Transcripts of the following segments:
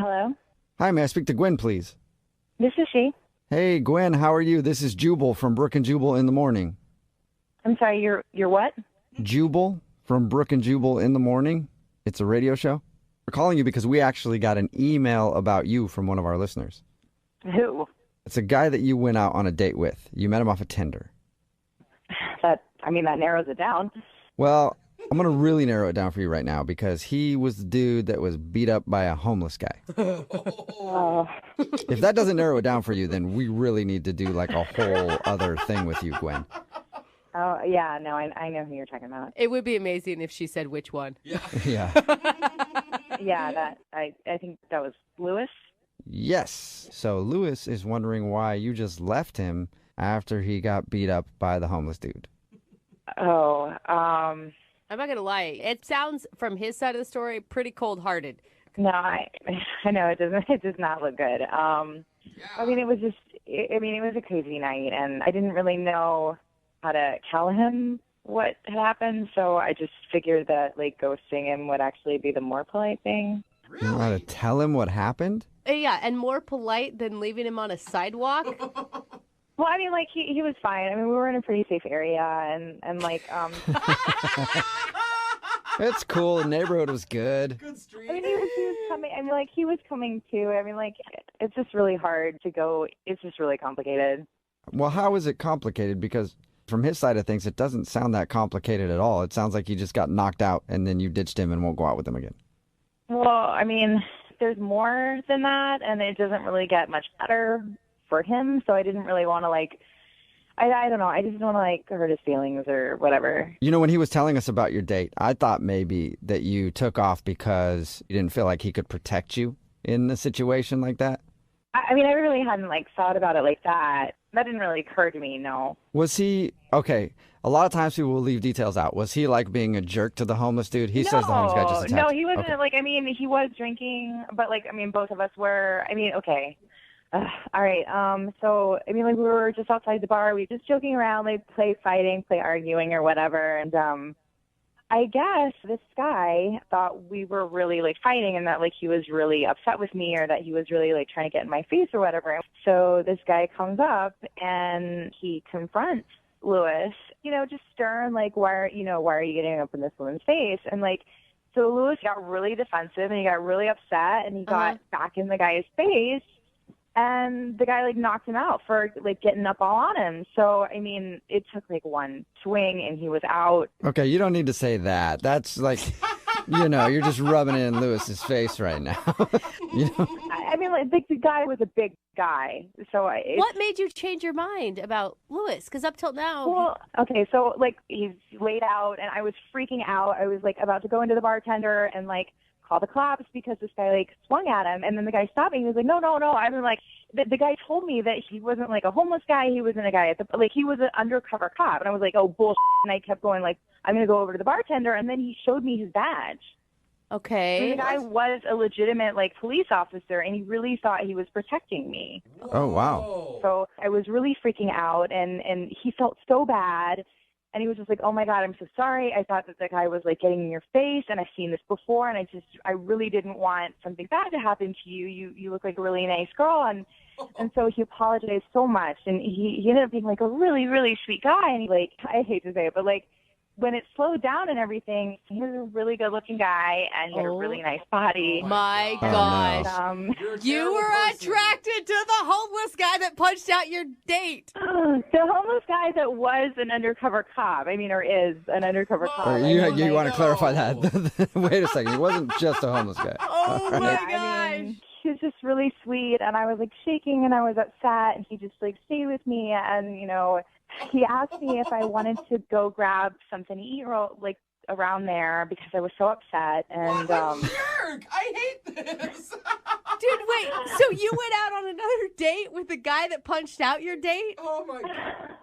Hello? Hi, may I speak to Gwen, please? This is she. Hey, Gwen, how are you? This is Jubal from Brook and Jubal in the Morning. I'm sorry, you're what? Jubal from Brook and Jubal in the Morning. It's a radio show. We're calling you because we actually got an email about you from one of our listeners. Who? It's a guy that you went out on a date with. You met him off of Tinder. That narrows it down. Well, I'm going to really narrow it down for you right now because he was the dude that was beat up by a homeless guy. If that doesn't narrow it down for you, then we really need to do like a whole other thing with you, Gwen. Oh, yeah, no, I know who you're talking about. It would be amazing if she said which one. Yeah. Yeah, I think that was Lewis. Yes. So Lewis is wondering why you just left him after he got beat up by the homeless dude. Oh, I'm not going to lie. It sounds, from his side of the story, pretty cold-hearted. no, I know it does not look good. I mean, it was a crazy night, and I didn't really know how to tell him what had happened, so I just figured that, like, ghosting him would actually be the more polite thing. You know how to tell him what happened? Yeah, and more polite than leaving him on a sidewalk. Well, I mean, like, he was fine. I mean, we were in a pretty safe area, and like, It's cool. The neighborhood was good. Good street. I mean, he was coming. I mean, like, he was coming too. I mean, like, it's just really hard to go. It's just really complicated. Well, how is it complicated? Because from his side of things, it doesn't sound that complicated at all. It sounds like he just got knocked out and then you ditched him and won't go out with him again. Well, I mean, there's more than that, and it doesn't really get much better for him. So I didn't really want to, like, I don't know. I just don't want to, like, hurt his feelings or whatever. You know, when he was telling us about your date, I thought maybe that you took off because you didn't feel like he could protect you in a situation like that. I mean, I really hadn't, like, thought about it like that. That didn't really occur to me, no. Was he, okay, a lot of times people will leave details out. Was he like being a jerk to the homeless dude? He says the homeless guy just attacked. No, he wasn't. Okay. Like, I mean, he was drinking, but, like, I mean, both of us were. I mean, okay. All right. So, I mean, like, we were just outside the bar. We were just joking around, like, play arguing or whatever. And I guess this guy thought we were really, like, fighting and that, like, he was really upset with me or that he was really, like, trying to get in my face or whatever. So this guy comes up and he confronts Lewis, you know, just stern, like, why are you getting up in this woman's face? And, like, so Lewis got really defensive and he got really upset and he got back in the guy's face. And the guy, like, knocked him out for, like, getting up all on him. So, I mean, it took, like, one swing and he was out. Okay, you don't need to say that. That's like, you know, you're just rubbing it in Lewis's face right now. You know? I mean, like, the guy was a big guy. So What made you change your mind about Lewis? Because up till now... Well, okay, so, like, he's laid out and I was freaking out. I was, like, about to go into the bartender and, like, call the cops because this guy, like, swung at him. And then the guy stopped me. He was like, no. I mean, like, the guy told me that he wasn't, like, a homeless guy. He wasn't a guy at the, like, he was an undercover cop. And I was like, oh, bullshit. And I kept going, like, I'm going to go over to the bartender. And then he showed me his badge. Okay. And the guy was a legitimate, like, police officer, and he really thought he was protecting me. Oh, wow. So I was really freaking out, and he felt so bad. And he was just like, oh, my God, I'm so sorry. I thought that the guy was, like, getting in your face, and I've seen this before, and I really didn't want something bad to happen to you. You look like a really nice girl. And so he apologized so much, and he ended up being, like, a really, really sweet guy. And he, like, I hate to say it, but, like, when it slowed down and everything, he was a really good-looking guy, and he had a really nice body. My Oh, God. no. You were attracted to the homeless guy that punched out your date. The homeless guy that was an undercover cop, or is an undercover cop. Or you want to clarify that? Wait a second. He wasn't just a homeless guy. Oh, my Yeah, gosh. he was just really sweet, and I was, like, shaking, and I was upset, and he just, like, stayed with me, and, you know, he asked me if I wanted to go grab something to eat, like, around there, because I was so upset, and, What a jerk! I hate this! Dude, wait. So you went out on another date with the guy that punched out your date? Oh, my God.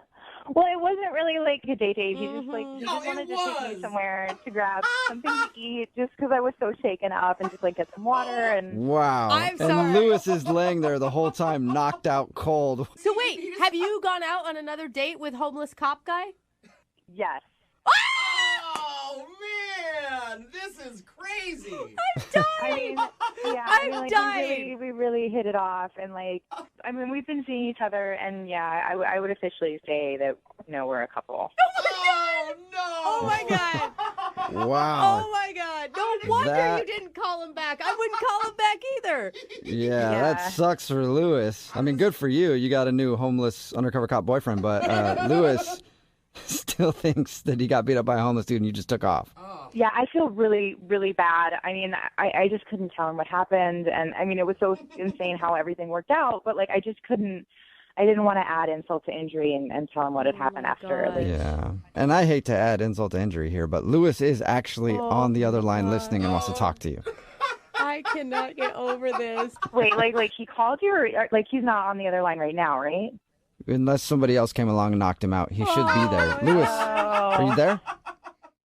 Well, it wasn't really like a date. He just No, wanted to it take me was. somewhere to grab something to eat, just because I was so shaken up, and just, like, get some water. And Wow. I'm And sorry. Lewis is laying there the whole time, knocked out cold. So wait, have you gone out on another date with homeless cop guy? yes, Oh, Oh, man. This is crazy. I mean, yeah, I'm dying. we really hit it off, and like, I mean, we've been seeing each other, and yeah, I would officially say that we're a couple. Oh, no. Oh my God. Wow. Oh my God. No wonder you didn't call him back. I wouldn't call him back either. Yeah, that sucks for Lewis. I mean, good for you. You got a new homeless undercover cop boyfriend, but Lewis still thinks that he got beat up by a homeless dude and you just took off. Yeah, I feel really, really bad. I mean, I just couldn't tell him what happened, and I mean, it was so insane how everything worked out, but like, I just couldn't. I didn't want to add insult to injury and tell him what had happened after. God. Like, Yeah. And I hate to add insult to injury here, but Lewis is actually on the other line listening and wants to talk to you. I cannot get over this. wait, like he called you, or like he's not on the other line right now, right? Unless somebody else came along and knocked him out, he should be there. Lewis, are you there?